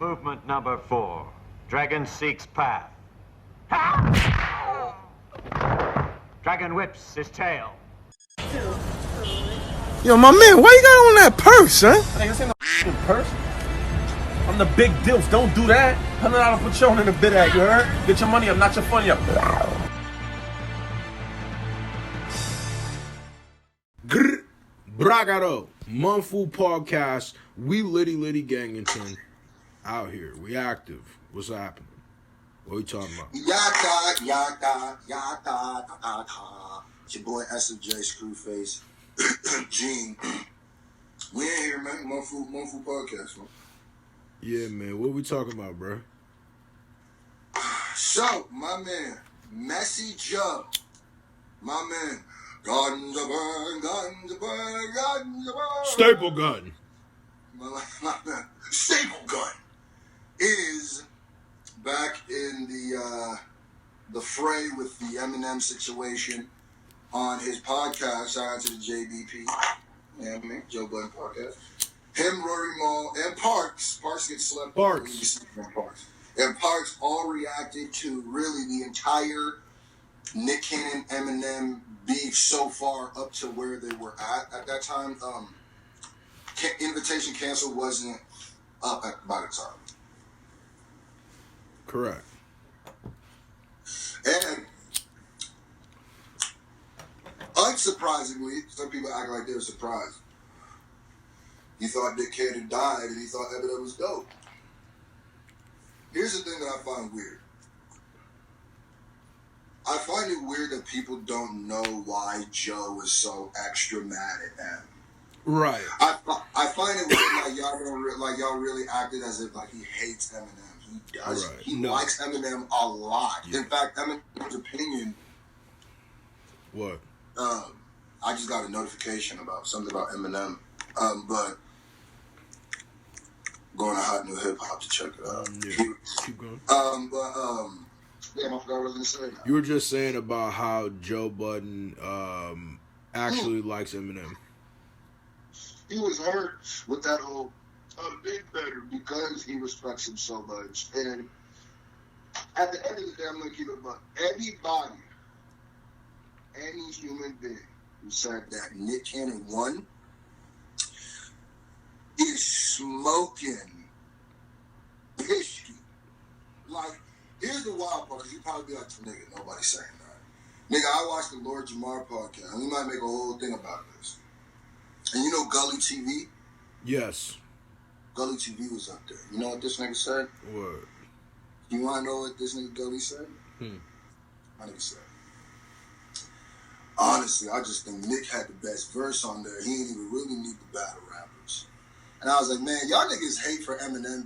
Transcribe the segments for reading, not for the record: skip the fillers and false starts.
Movement number 4. Dragon seeks path. Dragon whips his tail. Yo, my man, why you got on that purse, huh? Hey, this ain't no purse. I'm the big deals. Don't do that. $100 Patron in the bid at, you heard? Get your money up, not your funny up. Bragado, Monfu Podcast. We litty gangington out here. We active. What's happening? What you talking about? Yaka. It's your boy SFJ Scrufacejean. We ain't here, man. Monfu Podcast, man. Yeah, man. What we talking about, bro? So, my man, Messy Joe. My man, guns a burn, guns a burn, guns a burn. Staple gun. My man, Staple Gun is back in the fray with the Eminem situation on his podcast. Shout out to the JBP. Yeah, man, Joe Budden podcast. Him, Rory Mal, and Parks. Parks gets slept. Parks. And Parks all reacted to really the entire Nick Cannon Eminem beef so far up to where they were at that time. Invitation Cancel wasn't up by the time. Correct. And unsurprisingly, some people act like they're surprised. He thought Nick Cannon died and he thought Eminem was dope. Here's the thing that I find weird. I find it weird that people don't know why Joe is so extra mad at them. Right. I find it weird y'all really acted as if like he hates Eminem. He does. Right. He likes Eminem a lot. Yeah. In fact, Eminem's opinion. What? I just got a notification about something about Eminem. But going to Hot New Hip Hop to check it out. Yeah. Keep going. Yeah, I forgot what I was gonna say now. You were just saying about how Joe Budden actually likes Eminem. He was hurt with that whole big better because he respects him so much. And at the end of the day, I'm gonna keep it about anybody, any human being who said that Nick Cannon won is smoking pisky. Like, here's the wild part. You probably be like, nigga, nobody's saying that. Nigga, I watched the Lord Jamar podcast, and we might make a whole thing about this. And you know Gully TV? Yes. Gully TV was up there. You know what this nigga said? What? You want to know what this nigga Gully said? My nigga said, honestly, I just think Nick had the best verse on there. He didn't even really need the battle rappers. And I was like, man, y'all niggas hate for Eminem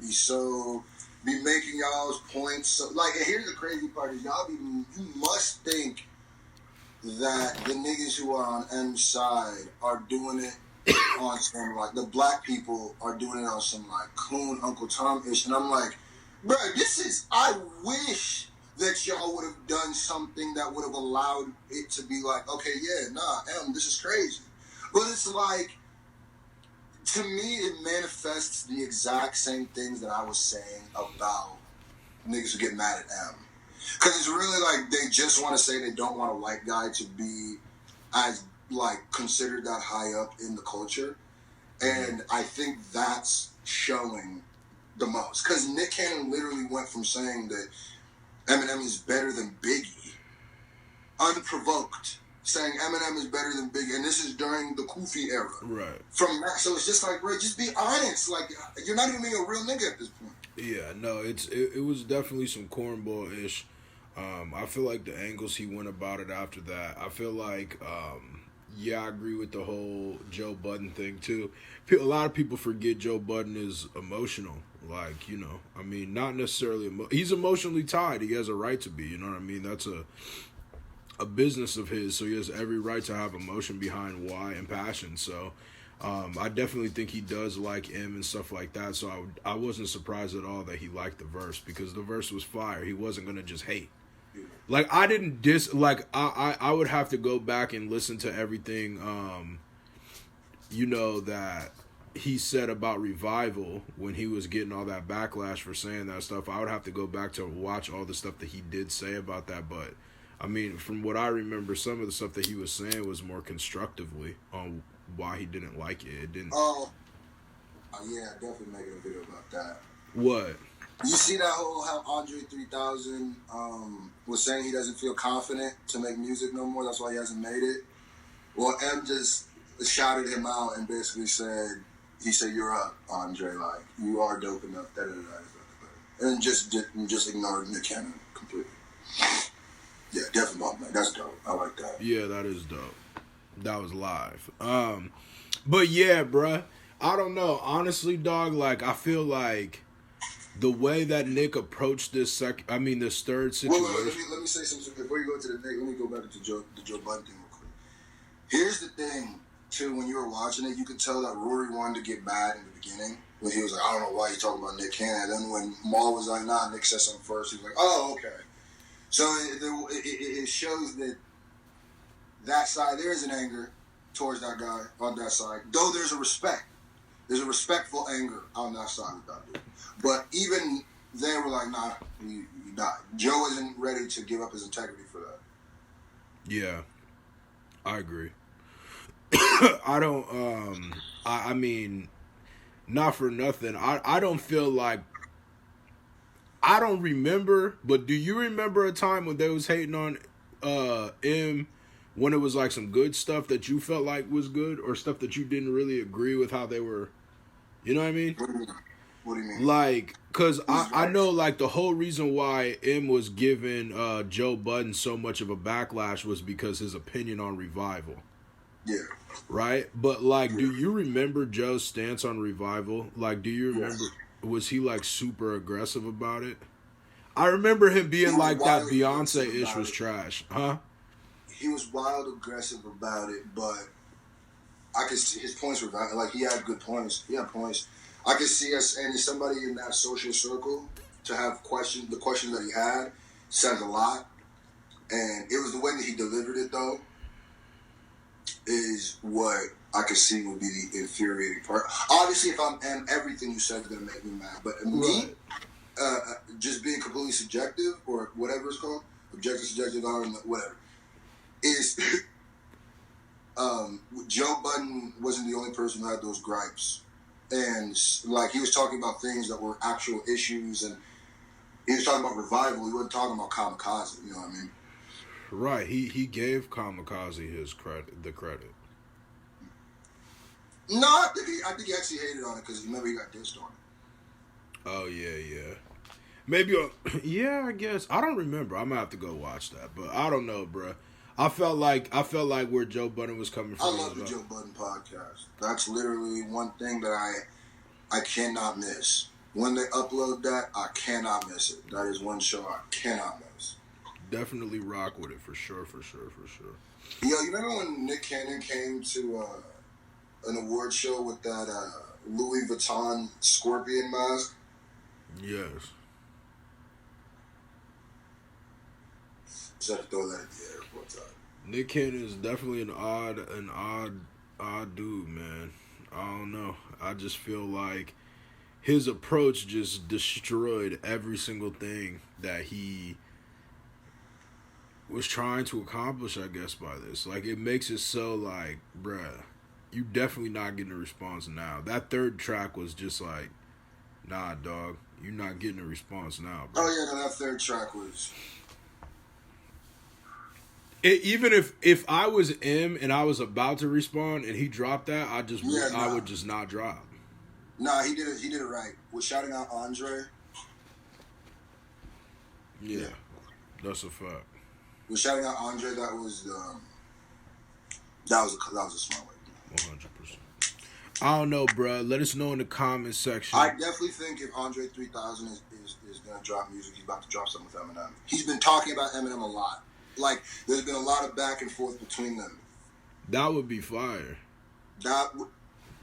be making y'all's points. So, like, and here's the crazy part is you must think that the niggas who are on M's side are doing it on some, like, the black people are doing it on some, like, coon Uncle Tom-ish. And I'm like, bro, I wish that y'all would have done something that would have allowed it to be like, okay, yeah, nah, M, this is crazy. But it's like, to me, it manifests the exact same things that I was saying about niggas who get mad at M. Because it's really like they just want to say they don't want a white guy to be as, like, considered that high up in the culture. And I think that's showing the most. Because Nick Cannon literally went from saying that Eminem is better than Biggie, unprovoked, saying Eminem is better than Biggie, and this is during the Kofi era. Right. From that, so it's just like, bro, just be honest. Like, you're not even being a real nigga at this point. Yeah, no, it was definitely some cornball-ish. I feel like the angles he went about it after that, I feel like, yeah, I agree with the whole Joe Budden thing, too. A lot of people forget Joe Budden is emotional. Like, you know, I mean, not necessarily, he's emotionally tied. He has a right to be, you know what I mean? That's a business of his, so he has every right to have emotion behind why and passion. So I definitely think he does like him and stuff like that. So I wasn't surprised at all that he liked the verse because the verse was fire. He wasn't going to just hate. Like, I didn't I would have to go back and listen to everything, you know, that he said about Revival when he was getting all that backlash for saying that stuff. I would have to go back to watch all the stuff that he did say about that, but I mean, from what I remember, some of the stuff that he was saying was more constructively on why he didn't like it. It didn't. Oh, yeah, definitely making a video about that. What? You see that whole how Andre 3000 was saying he doesn't feel confident to make music no more. That's why he hasn't made it. Well, M just shouted him out and basically said, "You're up, Andre. Like you are dope enough." And just ignored Nick Cannon completely. Yeah, definitely, man. That's dope. I like that. Yeah, that is dope. That was live. But yeah, bruh. I don't know. Honestly, dog, like, I feel like the way that Nick approached this this third situation. Well, let me say something before you go to the Nick. Let me go back to the Joe Budden thing real quick. Here's the thing, too. When you were watching it, you could tell that Rory wanted to get mad in the beginning. When he was like, I don't know why you're talking about Nick Cannon. And then when Maul was like, nah, Nick said something first, he was like, oh, okay. So it shows that side, there is an anger towards that guy on that side. Though there's a respect. There's a respectful anger on that side of that dude. But even they were like, nah, you died. Joe isn't ready to give up his integrity for that. Yeah, I agree. I don't, I mean, not for nothing. I don't feel like, I don't remember, but do you remember a time when they was hating on M when it was like some good stuff that you felt like was good or stuff that you didn't really agree with how they were, you know what I mean? What do you mean? Like, because I know like the whole reason why M was giving Joe Budden so much of a backlash was because his opinion on Revival. Yeah. Right? But like, do you remember Joe's stance on Revival? Like, do you remember, was he like super aggressive about it? I remember him being like that Beyonce-ish was trash. Huh? He was wild aggressive about it, but I could see his points were valid. Like, he had good points. He had points. I could see us, and somebody in that social circle to have questions, the questions that he had says a lot. And it was the way that he delivered it, though, is what I could see would be the infuriating part. Obviously, if I'm M, everything you said is going to make me mad. But me, just being completely subjective, or whatever it's called, objective, subjective, whatever, is Joe Budden wasn't the only person who had those gripes. And, like, he was talking about things that were actual issues, and he was talking about Revival. He wasn't talking about Kamikaze, you know what I mean? Right. He gave Kamikaze the credit. No, I think he actually hated on it because remember he got dissed on it. Oh, yeah. Maybe, yeah, I guess. I don't remember. I'm going to have to go watch that. But I don't know, bro. I felt like where Joe Budden was coming from. I love the Joe Budden podcast. That's literally one thing that I cannot miss. When they upload that, I cannot miss it. That is one show I cannot miss. Definitely rock with it for sure. Yo, you remember when Nick Cannon came to an award show with that Louis Vuitton scorpion mask? Yes. Just had to throw that in the air one time. Nick Cannon is definitely an odd dude, man. I don't know. I just feel like his approach just destroyed every single thing that he was trying to accomplish, I guess, by this. Like, it makes it so like, bruh, you definitely not getting a response now. That third track was just like, nah, dog, you're not getting a response now, bro. Oh, yeah, no, that third track was... Even if I was M and I was about to respond and he dropped that, I would just not drop. Nah, he did it right. With shouting out Andre. Yeah. That's a fact. With shouting out Andre, that was a smart way. 100%. I don't know, bro. Let us know in the comment section. I definitely think if Andre 3000 is going to drop music, he's about to drop something with Eminem. He's been talking about Eminem a lot. Like, there's been a lot of back and forth between them. That would be fire. The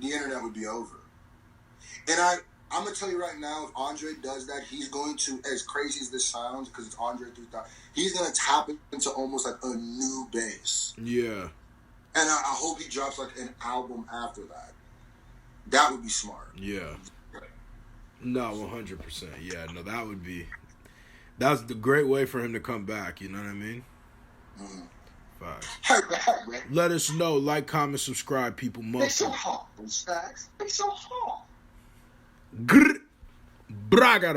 internet would be over. And I'm going to tell you right now, if Andre does that, he's going to, as crazy as this sounds, because it's Andre 3000, he's going to tap into almost like a new base. Yeah. And I hope he drops like an album after that. That would be smart. Yeah. No, 100%. Yeah, no, that's the great way for him to come back. You know what I mean? Mm-hmm. Facts. Hey, Let us know. Like, comment, subscribe, people. they so hot. Those facts. They so hot. Grr. Bragado.